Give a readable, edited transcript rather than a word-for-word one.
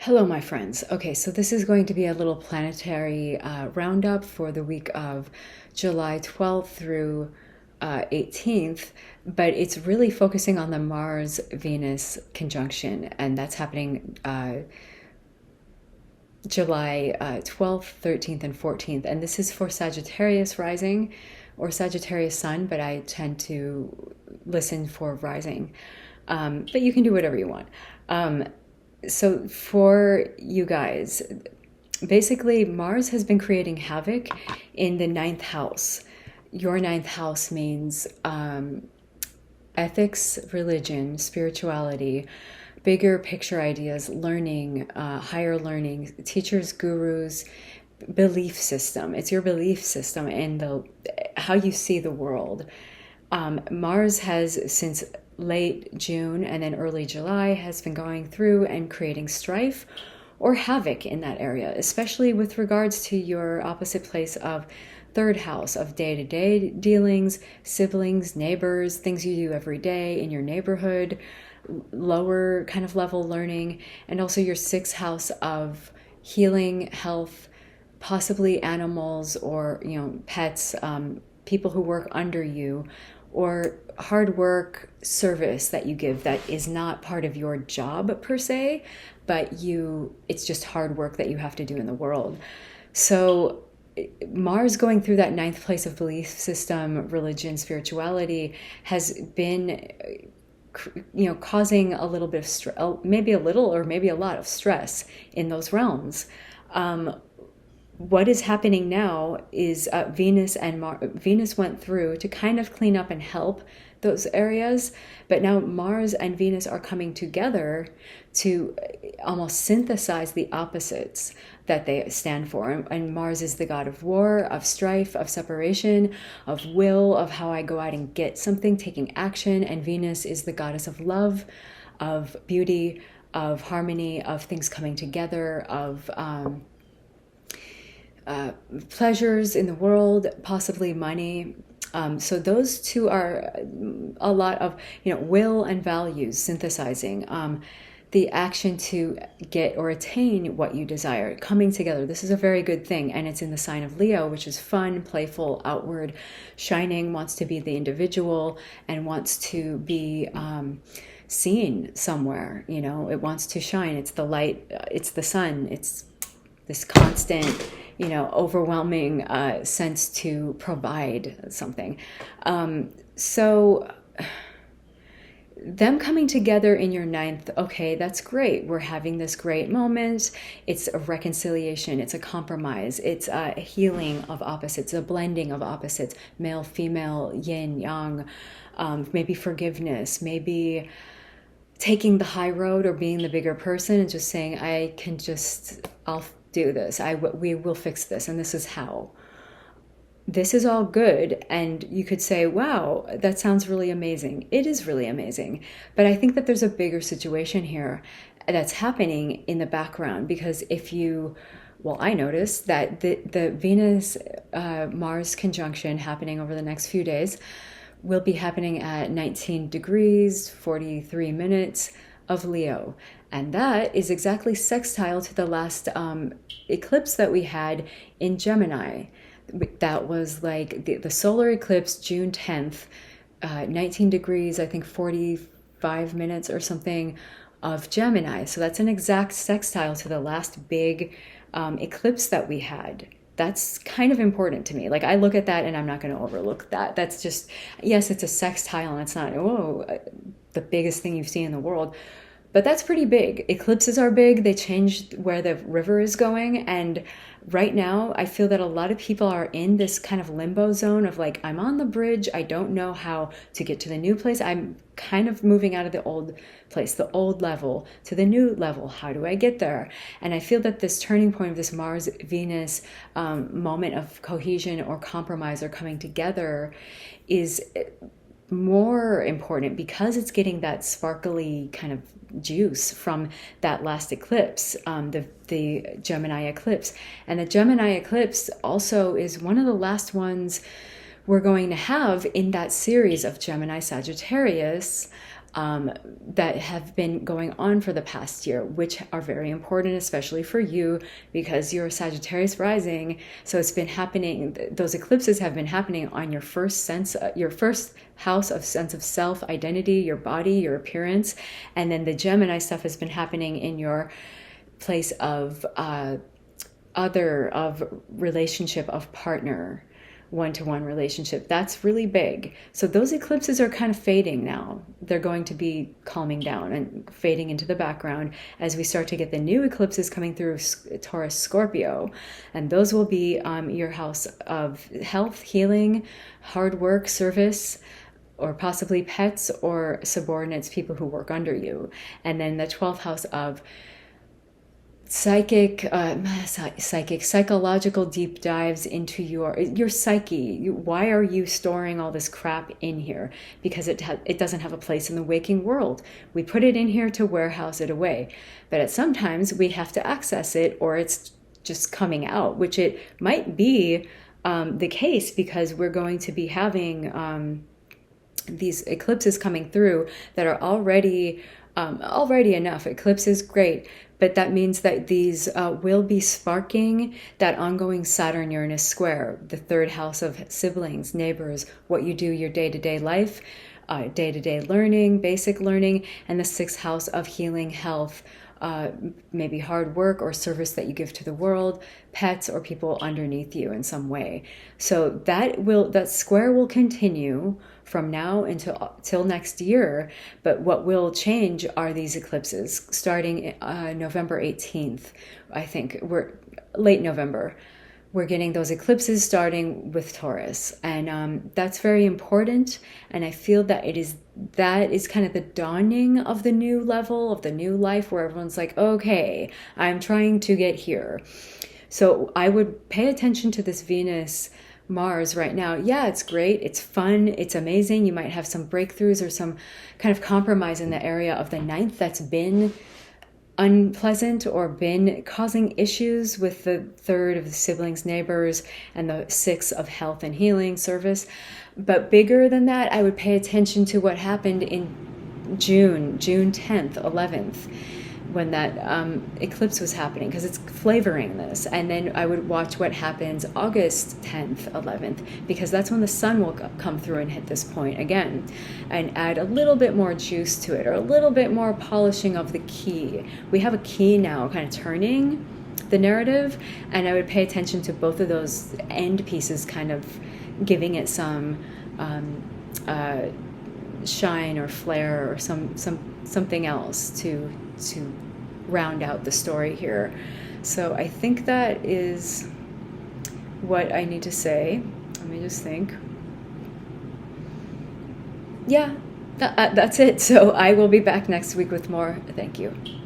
Hello, my friends. Okay, so this is going to be a little planetary roundup for the week of July 12th through 18th, but it's really focusing on the Mars Venus conjunction, and that's happening July 12th, 13th, and 14th. And this is for Sagittarius rising or Sagittarius sun, but I tend to listen for rising. But you can do whatever you want. So for you guys, basically Mars has been creating havoc in the ninth house. Your ninth house means ethics, religion, spirituality, bigger picture ideas, learning, higher learning, teachers, gurus, belief system. It's your belief system and the how you see the world. Mars has, since late June and then early July, has been going through and creating strife or havoc in that area, especially with regards to your opposite place of third house of day-to-day dealings, siblings, neighbors, things you do every day in your neighborhood, lower kind of level learning, and also your sixth house of healing, health, possibly animals or pets, people who work under you, or hard work service that you give that is not part of your job per se, but it's just hard work that you have to do in the world. So Mars going through that ninth place of belief system, religion, spirituality has been causing a little bit of stress, maybe a little or maybe a lot of stress in those realms. What is happening now is Venus went through to kind of clean up and help those areas, but now Mars and Venus are coming together to almost synthesize the opposites that they stand for. And Mars is the god of war, of strife, of separation, of will, of how I go out and get something, taking action. And Venus is the goddess of love, of beauty, of harmony, of things coming together, of pleasures in the world, possibly money. So those two are a lot of will and values synthesizing. The action to get or attain what you desire, coming together. This is a very good thing, and it's in the sign of Leo, which is fun, playful, outward, shining, wants to be the individual, and wants to be seen somewhere. It wants to shine. It's the light. It's the sun. It's this constant, overwhelming sense to provide something. So them coming together in your ninth, okay, that's great. We're having this great moment. It's a reconciliation. It's a compromise. It's a healing of opposites, a blending of opposites, male, female, yin, yang, maybe forgiveness, maybe taking the high road or being the bigger person and just saying, I'll do this. We will fix this. And this is how. This is all good. And you could say, wow, that sounds really amazing. It is really amazing. But I think that there's a bigger situation here that's happening in the background, because I noticed that the Venus Mars conjunction happening over the next few days will be happening at 19 degrees, 43 minutes of Leo. And that is exactly sextile to the last eclipse that we had in Gemini. That was like the solar eclipse, June 10th, 19 degrees, I think 45 minutes or something of Gemini. So that's an exact sextile to the last big eclipse that we had. That's kind of important to me. Like, I look at that and I'm not going to overlook that. That's just, yes, it's a sextile and it's not, the biggest thing you've seen in the world. But that's pretty big. Eclipses are big. They changed where the river is going. And right now, I feel that a lot of people are in this kind of limbo zone of like, I'm on the bridge. I don't know how to get to the new place. I'm kind of moving out of the old place, the old level, to the new level. How do I get there? And I feel that this turning point of this Mars-Venus moment of cohesion or compromise or coming together is more important because it's getting that sparkly kind of juice from that last eclipse, the Gemini eclipse. And the Gemini eclipse also is one of the last ones we're going to have in that series of Gemini Sagittarius that have been going on for the past year, which are very important, especially for you because you're a Sagittarius rising. So it's been happening. Those eclipses have been happening on your first house of sense of self, identity, your body, your appearance. And then the Gemini stuff has been happening in your place of relationship, of partner, one-to-one relationship. That's really big. So those eclipses are kind of fading now. They're going to be calming down and fading into the background as we start to get the new eclipses coming through Taurus, Scorpio. And those will be your house of health, healing, hard work, service, or possibly pets or subordinates, people who work under you. And then the 12th house of psychological deep dives into your psyche. Why are you storing all this crap in here? Because it doesn't have a place in the waking world. We put it in here to warehouse it away, but at sometimes we have to access it, or it's just coming out, which it might be the case because we're going to be having these eclipses coming through that are already enough. Eclipses, great. But that means that these will be sparking that ongoing Saturn-Uranus square, the third house of siblings, neighbors, what you do, your day-to-day life, day-to-day learning, basic learning, and the sixth house of healing, health, maybe hard work or service that you give to the world, pets or people underneath you in some way. So that square will continue from now till next year. But what will change are these eclipses starting November 18th. I think we're late November. We're getting those eclipses starting with Taurus, and that's very important. And I feel that that is kind of the dawning of the new level of the new life, where everyone's like, okay, I'm trying to get here. So I would pay attention to this Venus Mars right now. Yeah, it's great. It's fun. It's amazing. You might have some breakthroughs or some kind of compromise in the area of the ninth that's been unpleasant or been causing issues with the third of the siblings, neighbors, and the sixth of health and healing, service. But bigger than that, I would pay attention to what happened in June 10th, 11th, when that eclipse was happening, because it's flavoring this. And then I would watch what happens August 10th, 11th, because that's when the sun will come through and hit this point again and add a little bit more juice to it, or a little bit more polishing of the key. We have a key now kind of turning the narrative, and I would pay attention to both of those end pieces kind of giving it some shine or flair or something else to round out the story here. So I think that is what I need to say. Let me just think. Yeah, that's it. So I will be back next week with more. Thank you.